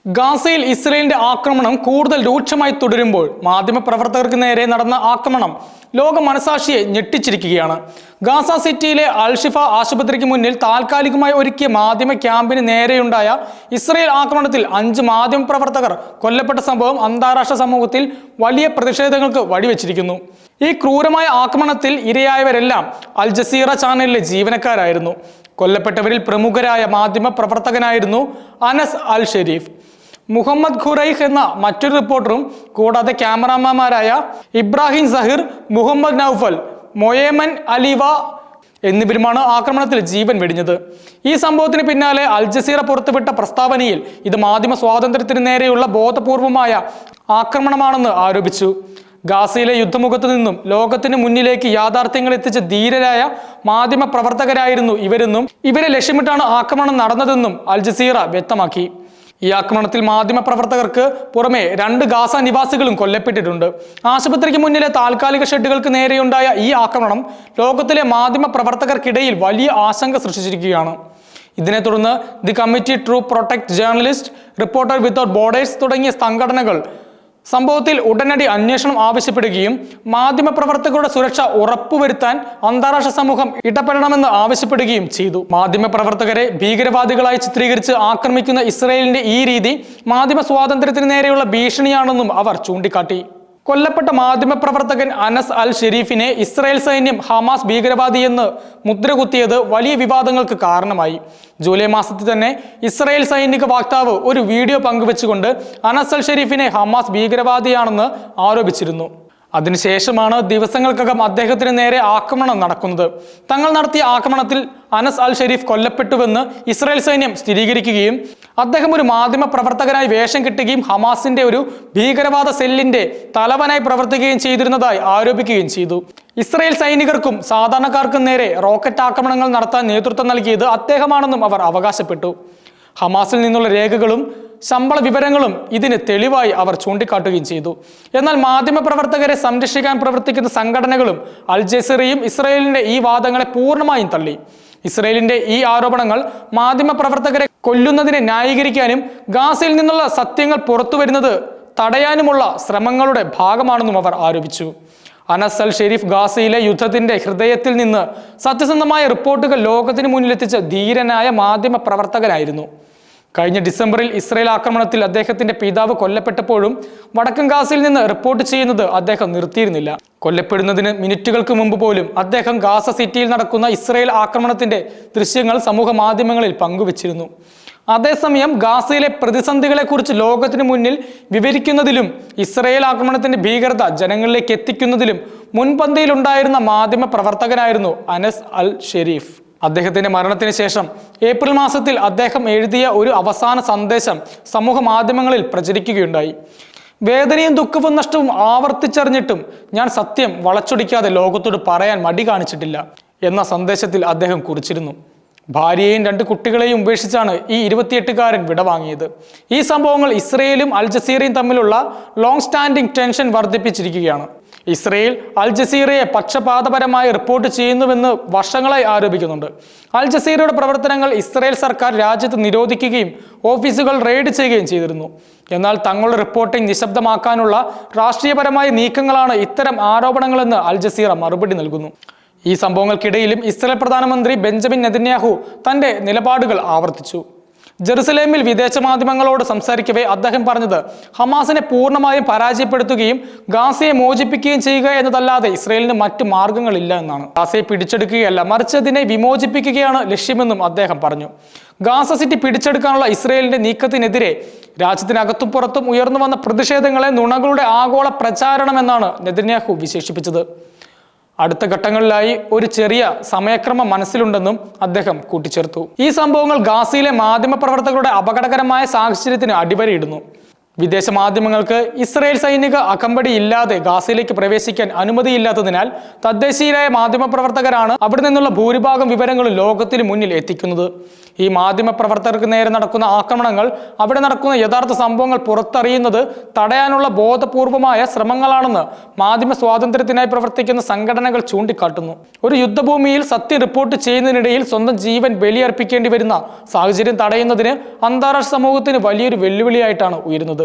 ഗാസയിൽ ഇസ്രയേലിന്റെ ആക്രമണം കൂടുതൽ രൂക്ഷമായി തുടരുമ്പോൾ മാധ്യമപ്രവർത്തകർക്ക് നേരെ നടന്ന ആക്രമണം ലോക മനസാക്ഷിയെ ഞെട്ടിച്ചിരിക്കുകയാണ്. ഗാസ സിറ്റിയിലെ അൽഷിഫ ആശുപത്രിക്ക് മുന്നിൽ താൽക്കാലികമായി ഒരുക്കിയ മാധ്യമ ക്യാമ്പിന് നേരെയുണ്ടായ ഇസ്രയേൽ ആക്രമണത്തിൽ 5 മാധ്യമപ്രവർത്തകർ കൊല്ലപ്പെട്ട സംഭവം അന്താരാഷ്ട്ര സമൂഹത്തിൽ വലിയ പ്രതിഷേധങ്ങൾക്ക് വഴിവെച്ചിരിക്കുന്നു. ഈ ക്രൂരമായ ആക്രമണത്തിൽ ഇരയായവരെല്ലാം അൽ ജസീറ ചാനലിലെ ജീവനക്കാരായിരുന്നു. കൊല്ലപ്പെട്ടവരിൽ പ്രമുഖരായ മാധ്യമ പ്രവർത്തകനായിരുന്നു അനസ് അൽ ഷെരീഫ്. മുഹമ്മദ് ഖുറൈഖ് എന്ന മറ്റൊരു റിപ്പോർട്ടറും കൂടാതെ ക്യാമറാമാൻമാരായ ഇബ്രാഹിം സഹിർ, മുഹമ്മദ് നൌഫൽ, മൊയേമൻ അലിവ എന്നിവരുമാണ് ആക്രമണത്തിൽ ജീവൻ വെടിഞ്ഞത്. ഈ സംഭവത്തിന് പിന്നാലെ അൽ ജസീറ പുറത്തുവിട്ട പ്രസ്താവനയിൽ ഇത് മാധ്യമ സ്വാതന്ത്ര്യത്തിന് നേരെയുള്ള ബോധപൂർവമായ ആക്രമണമാണെന്ന് ആരോപിച്ചു. ഗാസയിലെ യുദ്ധമുഖത്തു നിന്നും ലോകത്തിന് മുന്നിലേക്ക് യാഥാർത്ഥ്യങ്ങൾ എത്തിച്ച ധീരരായ മാധ്യമ പ്രവർത്തകരായിരുന്നു ഇവരെന്നും ഇവരെ ലക്ഷ്യമിട്ടാണ് ആക്രമണം നടന്നതെന്നും അൽ ജസീറ വ്യക്തമാക്കി. ഈ ആക്രമണത്തിൽ മാധ്യമ പ്രവർത്തകർക്ക് പുറമെ 2 ഗാസ നിവാസികളും കൊല്ലപ്പെട്ടിട്ടുണ്ട്. ആശുപത്രിക്ക് മുന്നിലെ താൽക്കാലിക ഷെഡുകൾക്ക് നേരെയുണ്ടായ ഈ ആക്രമണം ലോകത്തിലെ മാധ്യമ പ്രവർത്തകർക്കിടയിൽ വലിയ ആശങ്ക സൃഷ്ടിച്ചിരിക്കുകയാണ്. ഇതിനെ തുടർന്ന് the committee to protect journalist, reporter without borders തുടങ്ങിയ സംഘടനകൾ സംഭവത്തിൽ ഉടനടി അന്വേഷണം ആവശ്യപ്പെടുകയും മാധ്യമപ്രവർത്തകരുടെ സുരക്ഷ ഉറപ്പുവരുത്താൻ അന്താരാഷ്ട്ര സമൂഹം ഇടപെടണമെന്ന് ആവശ്യപ്പെടുകയും ചെയ്തു. മാധ്യമപ്രവർത്തകരെ ഭീകരവാദികളായി ചിത്രീകരിച്ച് ആക്രമിക്കുന്ന ഇസ്രയേലിന്റെ ഈ രീതി മാധ്യമ സ്വാതന്ത്ര്യത്തിന് നേരെയുള്ള ഭീഷണിയാണെന്നും അവർ ചൂണ്ടിക്കാട്ടി. കൊല്ലപ്പെട്ട മാധ്യമപ്രവർത്തകൻ അനസ് അൽ ഷെരീഫിനെ ഇസ്രായേൽ സൈന്യം ഹമാസ് ഭീകരവാദിയെന്ന് മുദ്രകുത്തിയത് വലിയ വിവാദങ്ങൾക്ക് കാരണമായി. ജൂലൈ മാസത്തിൽ തന്നെ ഇസ്രായേൽ സൈനിക വക്താവ് ഒരു വീഡിയോ പങ്കുവെച്ചുകൊണ്ട് അനസ് അൽ ഷെരീഫിനെ ഹമാസ് ഭീകരവാദിയാണെന്ന് ആരോപിച്ചിരുന്നു. അതിനുശേഷമാണ് ദിവസങ്ങൾക്കകം അദ്ദേഹത്തിന് നേരെ ആക്രമണം നടക്കുന്നത്. തങ്ങൾ നടത്തിയ ആക്രമണത്തിൽ അനസ് അൽ ഷെരീഫ് കൊല്ലപ്പെട്ടുവെന്ന് ഇസ്രായേൽ സൈന്യം സ്ഥിരീകരിക്കുകയും അദ്ദേഹം ഒരു മാധ്യമ പ്രവർത്തകനായി വേഷം കെട്ടുകയും ഹമാസിന്റെ ഒരു ഭീകരവാദ സെല്ലിന്റെ തലവനായി പ്രവർത്തിക്കുകയും ചെയ്തിരുന്നതായി ആരോപിക്കുകയും ചെയ്തു. ഇസ്രായേൽ സൈനികർക്കും സാധാരണക്കാർക്കും നേരെ റോക്കറ്റ് ആക്രമണങ്ങൾ നടത്താൻ നേതൃത്വം നൽകിയത് അദ്ദേഹമാണെന്നും അവർ അവകാശപ്പെട്ടു. ഹമാസിൽ നിന്നുള്ള രേഖകളും ശമ്പള വിവരങ്ങളും ഇതിന് തെളിവായി അവർ ചൂണ്ടിക്കാട്ടുകയും ചെയ്തു. എന്നാൽ മാധ്യമപ്രവർത്തകരെ സംരക്ഷിക്കാൻ പ്രവർത്തിക്കുന്ന സംഘടനകളും അൽ ജസീറയും ഇസ്രായേലിന്റെ ഈ വാദങ്ങളെ പൂർണ്ണമായും തള്ളി. ഇസ്രായേലിന്റെ ഈ ആരോപണങ്ങൾ മാധ്യമപ്രവർത്തകരെ കൊല്ലുന്നതിനെ ന്യായീകരിക്കാനും ഗാസയിൽ നിന്നുള്ള സത്യങ്ങൾ പുറത്തു വരുന്നത് തടയാനുമുള്ള ശ്രമങ്ങളുടെ ഭാഗമാണെന്നും അവർ ആരോപിച്ചു. അനസ് അൽ ഷെരീഫ് ഗാസയിലെ യുദ്ധത്തിന്റെ ഹൃദയത്തിൽ നിന്ന് സത്യസന്ധമായ റിപ്പോർട്ടുകൾ ലോകത്തിന് മുന്നിലെത്തിച്ച ധീരനായ മാധ്യമ പ്രവർത്തകനായിരുന്നു. കഴിഞ്ഞ ഡിസംബറിൽ ഇസ്രായേൽ ആക്രമണത്തിൽ അദ്ദേഹത്തിന്റെ പിതാവ് കൊല്ലപ്പെട്ടപ്പോഴും വടക്കൻ ഗാസയിൽ നിന്ന് റിപ്പോർട്ട് ചെയ്യുന്നത് അദ്ദേഹം നിർത്തിയിരുന്നില്ല. കൊല്ലപ്പെടുന്നതിന് മിനിറ്റുകൾക്ക് മുമ്പ് പോലും അദ്ദേഹം ഗാസ സിറ്റിയിൽ നടക്കുന്ന ഇസ്രായേൽ ആക്രമണത്തിന്റെ ദൃശ്യങ്ങൾ സമൂഹ മാധ്യമങ്ങളിൽ പങ്കുവച്ചിരുന്നു. അതേസമയം ഗാസയിലെ പ്രതിസന്ധികളെക്കുറിച്ച് ലോകത്തിന് മുന്നിൽ വിവരിക്കുന്നതിലും ഇസ്രായേൽ ആക്രമണത്തിന്റെ ഭീകരത ജനങ്ങളിലേക്ക് എത്തിക്കുന്നതിലും മുൻപന്തിയിലുണ്ടായിരുന്ന മാധ്യമ പ്രവർത്തകനായിരുന്നു അനസ് അൽ ഷെരീഫ്. അദ്ദേഹത്തിന്റെ മരണത്തിന് ശേഷം ഏപ്രിൽ മാസത്തിൽ അദ്ദേഹം എഴുതിയ ഒരു അവസാന സന്ദേശം സമൂഹ മാധ്യമങ്ങളിൽ പ്രചരിക്കുകയുണ്ടായി. വേദനയും ദുഃഖവും നഷ്ടവും ആവർത്തിച്ചറിഞ്ഞിട്ടും ഞാൻ സത്യം വളച്ചൊടിക്കാതെ ലോകത്തോട് പറയാൻ മടി കാണിച്ചിട്ടില്ല എന്ന സന്ദേശത്തിൽ അദ്ദേഹം കുറിച്ചിരുന്നു. ഭാര്യയെയും 2 കുട്ടികളെയും ഉപേക്ഷിച്ചാണ് ഈ 28-കാരൻ വിടവാങ്ങിയത്. ഈ സംഭവങ്ങൾ ഇസ്രയേലും അൽ ജസീറയും തമ്മിലുള്ള ലോങ് സ്റ്റാൻഡിംഗ് ടെൻഷൻ വർദ്ധിപ്പിച്ചിരിക്കുകയാണ്. ഇസ്രയേൽ അൽ ജസീറയെ പക്ഷപാതപരമായി റിപ്പോർട്ട് ചെയ്യുന്നുവെന്ന് വർഷങ്ങളായി ആരോപിക്കുന്നുണ്ട്. അൽ ജസീറയുടെ പ്രവർത്തനങ്ങൾ ഇസ്രയേൽ സർക്കാർ രാജ്യത്ത് നിരോധിക്കുകയും ഓഫീസുകൾ റെയ്ഡ് ചെയ്യുകയും ചെയ്തിരുന്നു. എന്നാൽ തങ്ങളുടെ റിപ്പോർട്ടിംഗ് നിശബ്ദമാക്കാനുള്ള രാഷ്ട്രീയപരമായ നീക്കങ്ങളാണ് ഇത്തരം ആരോപണങ്ങളെന്ന് അൽ ജസീറ മറുപടി നൽകുന്നു. ഈ സംഭവങ്ങൾക്കിടയിലും ഇസ്രായേൽ പ്രധാനമന്ത്രി ബെഞ്ചമിൻ നെതന്യാഹു തന്റെ നിലപാടുകൾ ആവർത്തിച്ചു. ജെറുസലേമിൽ വിദേശ മാധ്യമങ്ങളോട് സംസാരിക്കവേ അദ്ദേഹം പറഞ്ഞത് ഹമാസിനെ പൂർണ്ണമായും പരാജയപ്പെടുത്തുകയും ഗാസയെ മോചിപ്പിക്കുകയും ചെയ്യുക എന്നതല്ലാതെ ഇസ്രായേലിന് മറ്റു മാർഗങ്ങളില്ല എന്നാണ്. ഗാസയെ പിടിച്ചെടുക്കുകയല്ല, മറിച്ച് അതിനെ വിമോചിപ്പിക്കുകയാണ് ലക്ഷ്യമെന്നും അദ്ദേഹം പറഞ്ഞു. ഗാസ സിറ്റി പിടിച്ചെടുക്കാനുള്ള ഇസ്രായേലിന്റെ നീക്കത്തിനെതിരെ രാജ്യത്തിനകത്തും പുറത്തും ഉയർന്നു വന്ന പ്രതിഷേധങ്ങളെ നുണകളുടെ ആഗോള പ്രചാരണമെന്നാണ് നെതന്യാഹു വിശേഷിപ്പിച്ചത്. അടുത്ത ഘട്ടങ്ങളിലായി ഒരു ചെറിയ സമയക്രമം മനസ്സിലുണ്ടെന്നും അദ്ദേഹം കൂട്ടിച്ചേർത്തു. ഈ സംഭവങ്ങൾ ഗാസയിലെ മാധ്യമപ്രവർത്തകരുടെ അപകടകരമായ സാഹചര്യത്തിന് അടിവരയിടുന്നു. വിദേശ മാധ്യമങ്ങൾക്ക് ഇസ്രായേൽ സൈനിക അകമ്പടി ഇല്ലാതെ ഗാസയിലേക്ക് പ്രവേശിക്കാൻ അനുമതിയില്ലാത്തതിനാൽ തദ്ദേശീയരായ മാധ്യമപ്രവർത്തകരാണ് അവിടെ നിന്നുള്ള ഭൂരിഭാഗം വിവരങ്ങളും ലോകത്തിന് മുന്നിൽ എത്തിക്കുന്നത്. ഈ മാധ്യമപ്രവർത്തകർക്ക് നേരെ നടക്കുന്ന ആക്രമണങ്ങൾ, അവിടെ നടക്കുന്ന യഥാർത്ഥ സംഭവങ്ങൾ പുറത്തറിയുന്നത് തടയാനുള്ള ബോധപൂർവമായ ശ്രമങ്ങളാണെന്ന് മാധ്യമ സ്വാതന്ത്ര്യത്തിനായി പ്രവർത്തിക്കുന്ന സംഘടനകൾ ചൂണ്ടിക്കാട്ടുന്നു. ഒരു യുദ്ധഭൂമിയിൽ സത്യം റിപ്പോർട്ട് ചെയ്യുന്നതിനിടയിൽ സ്വന്തം ജീവൻ ബലിയർപ്പിക്കേണ്ടി വരുന്ന സാഹചര്യം തടയുന്നതിന് അന്താരാഷ്ട്ര സമൂഹത്തിന് വലിയൊരു വെല്ലുവിളിയായിട്ടാണ് ഉയരുന്നത്.